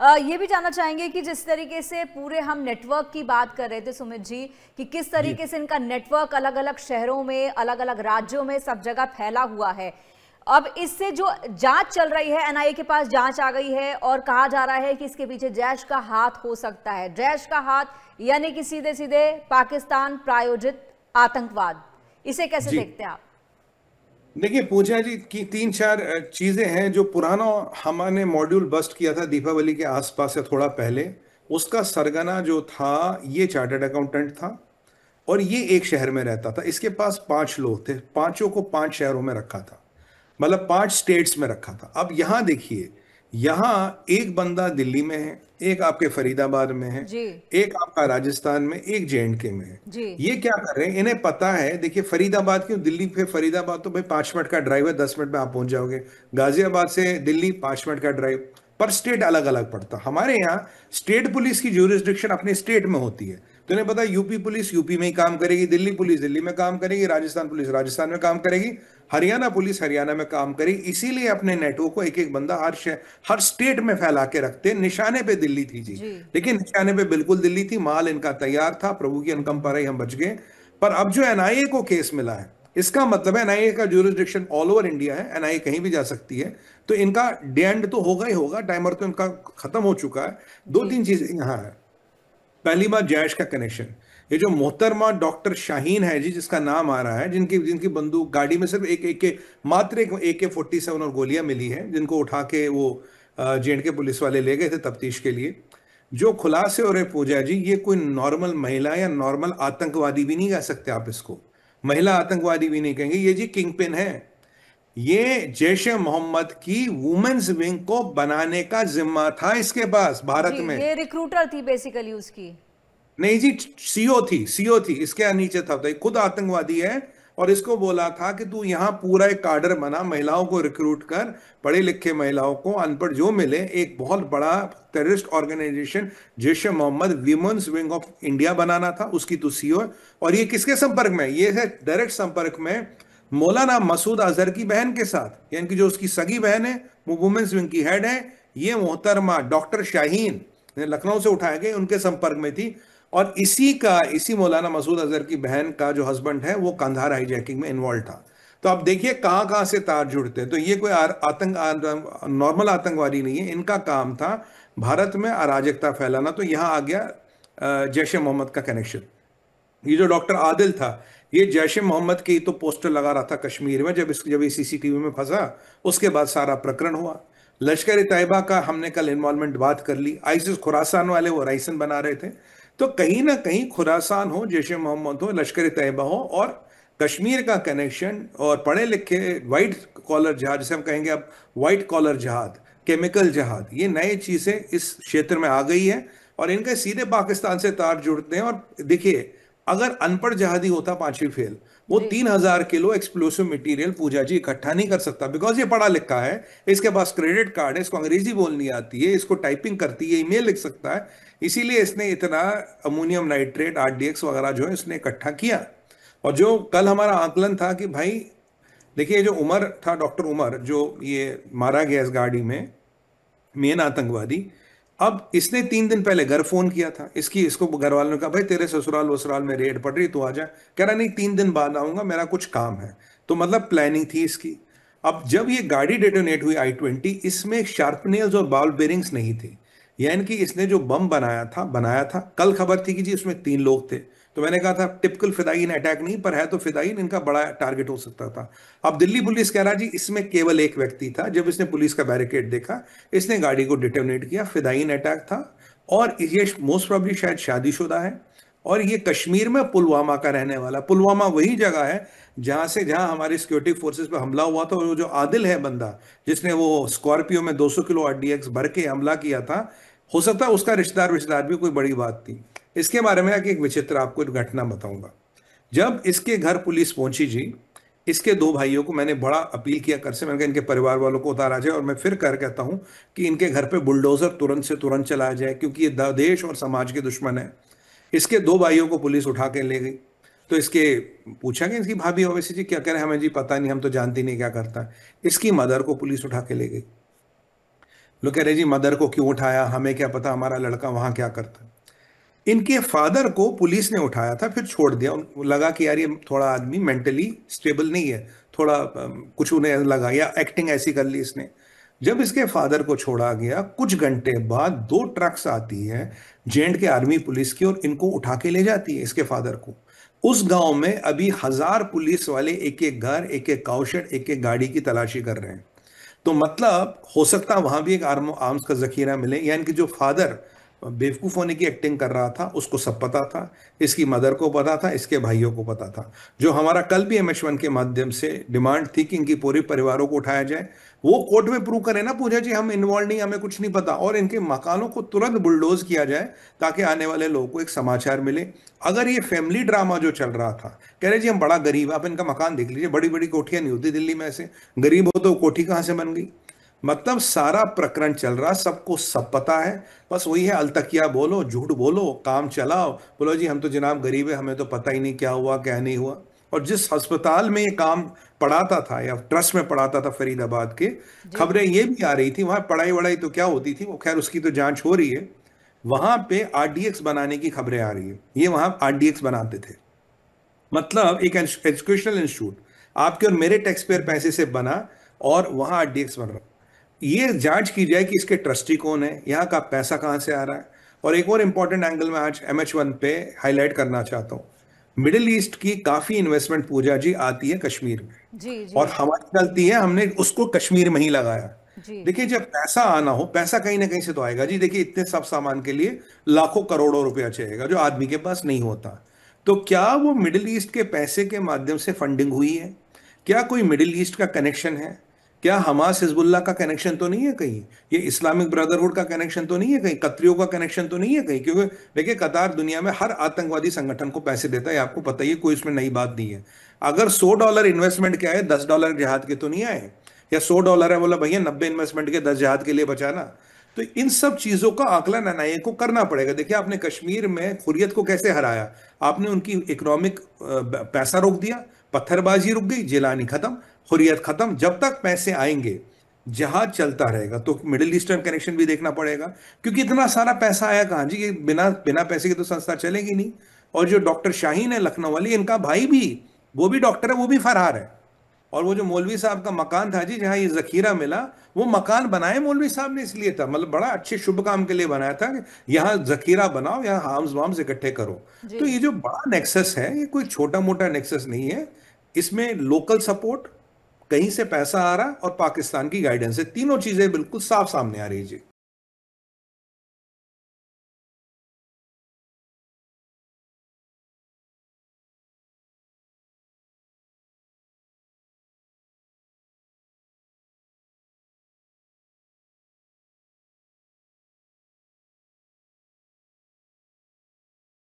ये भी जानना चाहेंगे कि जिस तरीके से पूरे हम नेटवर्क की बात कर रहे थे सुमित जी, कि किस तरीके से इनका नेटवर्क अलग अलग शहरों में, अलग अलग राज्यों में, सब जगह फैला हुआ है। अब इससे जो जांच चल रही है, एनआईए के पास जांच आ गई है और कहा जा रहा है कि इसके पीछे जैश का हाथ हो सकता है। जैश का हाथ यानी कि सीधे सीधे पाकिस्तान प्रायोजित आतंकवाद, इसे कैसे देखते हैं आप? देखिए पूजा जी की तीन चार चीजें हैं। जो पुराना हमने मॉड्यूल बस्ट किया था दीपावली के आसपास से थोड़ा पहले, उसका सरगना जो था ये चार्टर्ड अकाउंटेंट था और ये एक शहर में रहता था। इसके पास 5 लोग थे, पांचों को 5 शहरों में रखा था, मतलब 5 स्टेट्स में रखा था। अब यहां देखिए, यहां एक बंदा दिल्ली में है, एक आपके फरीदाबाद में है, जी एक आपका राजस्थान में, एक जेएंडके में है। जी ये क्या कर रहे हैं, इन्हें पता है। देखिए फरीदाबाद क्यों, दिल्ली पे फरीदाबाद तो भाई 5 मिनट का ड्राइव है, 10 मिनट में आप पहुंच जाओगे। गाजियाबाद से दिल्ली 5 मिनट का ड्राइव, पर स्टेट अलग अलग पड़ता। हमारे यहाँ स्टेट पुलिस की ज्यूरिसडिक्शन अपने स्टेट में होती है। तो इन्हें पता है यूपी पुलिस यूपी में ही काम करेगी, दिल्ली पुलिस दिल्ली में काम करेगी, राजस्थान पुलिस राजस्थान में काम करेगी, हरियाणा पुलिस हरियाणा में काम करेगी। इसीलिए अपने नेटवर्क को एक एक बंदा हर स्टेट में फैला के रखते हैं। निशाने पे दिल्ली थी जी, जी लेकिन निशाने पे बिल्कुल दिल्ली थी, माल इनका तैयार था, प्रभु की अनुकंपा रही, हम बच गए। पर अब जो एनआईए को केस मिला है, इसका मतलब है एनआईए का ज्यूरिसडिक्शन ऑल ओवर इंडिया है, एनआईए कहीं भी जा सकती है। तो इनका डे एंड तो होगा ही होगा, टाइमर तो इनका खत्म हो चुका है। दो जी तीन चीजें यहाँ है। पहली बात, जैश का कनेक्शन। ये जो मोहतरमा डॉक्टर शाहीन है जी, जिसका नाम आ रहा है, जिनकी जिनकी बंदूक गाड़ी में सिर्फ एक एक के मात्र एक AK-47 और गोलियां मिली हैं, जिनको उठा के वो जेएंडके पुलिस वाले ले गए थे तफ्तीश के लिए। जो खुलासे हो रहे पूजा जी, ये कोई नॉर्मल महिला या नॉर्मल आतंकवादी भी नहीं कह सकते आप इसको, महिला आतंकवादी भी नहीं कहेंगे। ये जी किंग पिन है। ये जैश ए मोहम्मद की वुमेन्स विंग को बनाने का जिम्मा था इसके पास जी, भारत में। ये रिक्रूटर थी बेसिकली उसकी। नहीं जी, सीओ थी इसके नीचे था। तो ये खुद आतंकवादी है और इसको बोला था कि तू यहाँ पूरा एक काडर बना, महिलाओं को रिक्रूट कर, पढ़े लिखे महिलाओं को, अनपढ़ जो मिले, एक बहुत बड़ा terrorist organisation Jaish e Mohammed women's wing of India बनाना था। उसकी तो सीओ है। और ये किसके संपर्क में, ये है डायरेक्ट संपर्क में मौलाना मसूद अजहर की बहन के साथ, यानी कि जो उसकी सगी बहन है वो वुमेन्स विंग की हेड है। ये मोहतरमा डॉक्टर शाहीन लखनऊ से उठाए गए, उनके संपर्क में थी। और इसी मौलाना मसूद अजहर की बहन का जो हस्बैंड है वो कंधार हाईजैकिंग में इन्वॉल्व था। तो आप देखिए कहां कहां से तार जुड़ते हैं। तो ये कोई नॉर्मल आतंकवादी नहीं है, इनका काम था भारत में अराजकता फैलाना। तो यहां आ गया जैश ए मोहम्मद का कनेक्शन। ये जो डॉक्टर आदिल था, ये जैश ए मोहम्मद की तो पोस्टर लगा रहा था कश्मीर में। जब ये CCTV में फंसा, उसके बाद सारा प्रकरण हुआ। लश्कर ए तैयबा का हमने कल इन्वॉल्वमेंट बात कर ली। आईसिस खुरासान वाले वो राइसन बना रहे थे। तो कहीं ना कहीं खुरासान हो, जैश ए मोहम्मद हो, लश्कर ए तैयबा हो, और कश्मीर का कनेक्शन, और पढ़े लिखे व्हाइट कॉलर जहाद, जिसे हम कहेंगे अब व्हाइट कॉलर जहाद, केमिकल जहाद, ये नई चीजें इस क्षेत्र में आ गई है और इनके सीधे पाकिस्तान से तार जुड़ते हैं। और देखिए, अगर अनपढ़ जहादी होता 5वीं फेल, वो जी 3,000 किलो एक्सप्लोसिव मटेरियल पूजा जी इकट्ठा नहीं कर सकता। बिकॉज ये पढ़ा लिखा है, इसके पास क्रेडिट कार्ड है, इसको अंग्रेजी बोलनी आती है, इसको टाइपिंग करती है, ईमेल लिख सकता है। इसीलिए इसने इतना अमोनियम नाइट्रेट, RDX वगैरह जो है इसने इकट्ठा किया। और जो कल हमारा आकलन था कि भाई देखिए, जो उमर था, डॉक्टर उमर, जो ये मारा गया इस गाड़ी में, मेन आतंकवादी, अब इसने 3 दिन पहले घर फोन किया था। इसको घर वालों ने कहा भाई तेरे ससुराल वसुराल में रेड पड़ रही, तू आ जा। कह रहा नहीं, 3 दिन बाद आऊंगा, मेरा कुछ काम है। तो मतलब प्लानिंग थी इसकी। अब जब ये गाड़ी डेटोनेट हुई I-20, इसमें शार्प नेल्स और बॉल बेरिंग्स नहीं थे। यानी कि इसने जो बम बनाया था, कल खबर थी कि जी उसमें 3 लोग थे। तो मैंने कहा था टिपिकल फिदायीन अटैक नहीं, पर है तो फिदायीन, इनका बड़ा टारगेट हो सकता था। अब दिल्ली पुलिस कह रहा जी इसमें केवल एक व्यक्ति था। जब इसने पुलिस का बैरिकेड देखा, इसने गाड़ी को डिटोनेट किया, फिदायीन अटैक था। और ये मोस्ट प्रोबेबली शायद शादीशुदा है, और ये कश्मीर में पुलवामा का रहने वाला। पुलवामा वही जगह है जहां हमारी सिक्योरिटी फोर्सेस पे हमला हुआ था। और जो आदिल है बंदा, जिसने वो स्कॉर्पियो में 200 किलो RDX भर के हमला किया था, हो सकता है उसका रिश्तेदार भी कोई बड़ी बात थी। इसके बारे में एक विचित्र आपको एक घटना बताऊंगा। जब इसके घर पुलिस पहुंची जी, इसके 2 भाइयों को मैंने बड़ा अपील किया कर से, मैंने कहा इनके परिवार वालों को उतारा जाए। और मैं फिर कहता हूं कि इनके घर पे बुलडोजर तुरंत से तुरंत चलाया जाए, क्योंकि ये देश और समाज के दुश्मन है। इसके 2 भाइयों को पुलिस उठा के ले गई। तो इसके पूछा कि इसकी भाभी ओवैसी जी क्या कह रहे हैं, हमें जी पता नहीं, हम तो जानती नहीं क्या करता है। इसकी मदर को पुलिस उठा के ले गई। लोग कह रहे जी मदर को क्यों उठाया, हमें क्या पता हमारा लड़का वहां क्या करता। इनके फादर को पुलिस ने उठाया था, फिर छोड़ दिया। उनको लगा कि यार ये थोड़ा आदमी मेंटली स्टेबल नहीं है, थोड़ा कुछ उन्हें लगा, या एक्टिंग ऐसी कर ली इसने। जब इसके फादर को छोड़ा गया, कुछ घंटे बाद दो ट्रक्स आती है जेएंड के आर्मी पुलिस की, और इनको उठा के ले जाती है इसके फादर को। उस गांव में अभी 1000 पुलिस वाले एक एक घर, एक एक काउशेड, एक एक गाड़ी की तलाशी कर रहे हैं। तो मतलब हो सकता है वहां भी एक आर्म्स का जखीरा मिले, या इनके जो फादर बेवकूफ होने की एक्टिंग कर रहा था उसको सब पता था, इसकी मदर को पता था, इसके भाइयों को पता था। जो हमारा कल भी MH1 के माध्यम से डिमांड थी कि इनकी पूरे परिवारों को उठाया जाए, वो कोर्ट में प्रूव करें ना पूजा जी, हम इन्वॉल्व नहीं, हमें कुछ नहीं पता, और इनके मकानों को तुरंत बुलडोज किया जाए ताकि आने वाले लोगों को एक समाचार मिले। अगर ये फैमिली ड्रामा जो चल रहा था, कह रहे जी हम बड़ा गरीब है, आप इनका मकान देख लीजिए, बड़ी बड़ी कोठियां नहीं होती दिल्ली में, ऐसे गरीब हो तो कोठी कहां से बन गई। मतलब सारा प्रकरण चल रहा, सबको सब पता है, बस वही है अलतकिया बोलो, झूठ बोलो, काम चलाओ, बोलो जी हम तो जनाब गरीब है, हमें तो पता ही नहीं क्या हुआ क्या नहीं हुआ। और जिस अस्पताल में ये काम पढ़ाता था या ट्रस्ट में पढ़ाता था फरीदाबाद के, जी खबरें ये भी आ रही थी वहां पढ़ाई वढ़ाई तो क्या होती थी, वो खैर उसकी तो जांच हो रही है, वहां पे RDX बनाने की खबरें आ रही है, ये वहां RDX बनाते थे। मतलब एक एजुकेशनल इंस्टीट्यूट आपके और मेरे टैक्स पेयर पैसे से बना, और वहां RDX बन रहा। ये जांच की जाए कि इसके ट्रस्टी कौन है, यहाँ का पैसा कहाँ से आ रहा है। और एक और इंपॉर्टेंट एंगल मैं आज MH1 पे हाईलाइट करना चाहता हूँ। मिडिल ईस्ट की काफी इन्वेस्टमेंट पूजा जी आती है कश्मीर में, जी जी और हमारी गलती है हमने उसको कश्मीर में ही लगाया। जी देखिए जब पैसा आना हो, पैसा कहीं ना कहीं से तो आएगा जी। देखिए इतने सब सामान के लिए लाखों करोड़ों रुपया चाहिएगा जो आदमी के पास नहीं होता। तो क्या वो मिडिल ईस्ट के पैसे के माध्यम से फंडिंग हुई है? क्या कोई मिडिल ईस्ट का कनेक्शन है? क्या हमास हिजबुल्लाह का कनेक्शन तो नहीं है कहीं? ये इस्लामिक ब्रदरहुड का कनेक्शन तो नहीं है कहीं? कतरियों का कनेक्शन तो नहीं है कहीं? क्योंकि देखिए कतार दुनिया में हर आतंकवादी संगठन को पैसे देता है, आपको पता ही है, कोई इसमें नई बात नहीं है। अगर $100 इन्वेस्टमेंट के आए, $10 जिहाद के तो नहीं आए। या $100 है, बोला भैया 90 इन्वेस्टमेंट के 10 जिहाद के लिए बचाना। तो इन सब चीजों का आकलन एनआईए को करना पड़ेगा। देखिए आपने कश्मीर में हुर्रियत को कैसे हराया, आपने उनकी इकोनॉमिक पैसा रोक दिया, पत्थरबाजी रुक गई, जिलानी खत्म, हुर्रियत खत्म। जब तक पैसे आएंगे जहाज चलता रहेगा। तो मिडिल ईस्टर्न कनेक्शन भी देखना पड़ेगा, क्योंकि इतना सारा पैसा आया कहां जी, ये बिना बिना पैसे की तो संस्था चलेगी नहीं। और जो डॉक्टर शाहीन है लखनऊ वाली, इनका भाई भी, वो भी डॉक्टर है, वो भी फरार है। और वो जो मौलवी साहब का मकान था जी जहां ये जखीरा मिला, वो मकान बनाए मौलवी साहब ने इसलिए था, मतलब बड़ा अच्छे शुभ काम के लिए बनाया था कि यहाँ जखीरा बनाओ, यहाँ हार्म्स वार्म्स इकट्ठे करो। जी तो ये जो बड़ा नेक्सस है, ये कोई छोटा मोटा नेक्सस नहीं है। इसमें लोकल सपोर्ट, कहीं से पैसा आ रहा, और पाकिस्तान की गाइडेंस है, तीनों चीजें बिल्कुल साफ सामने आ रही है जी।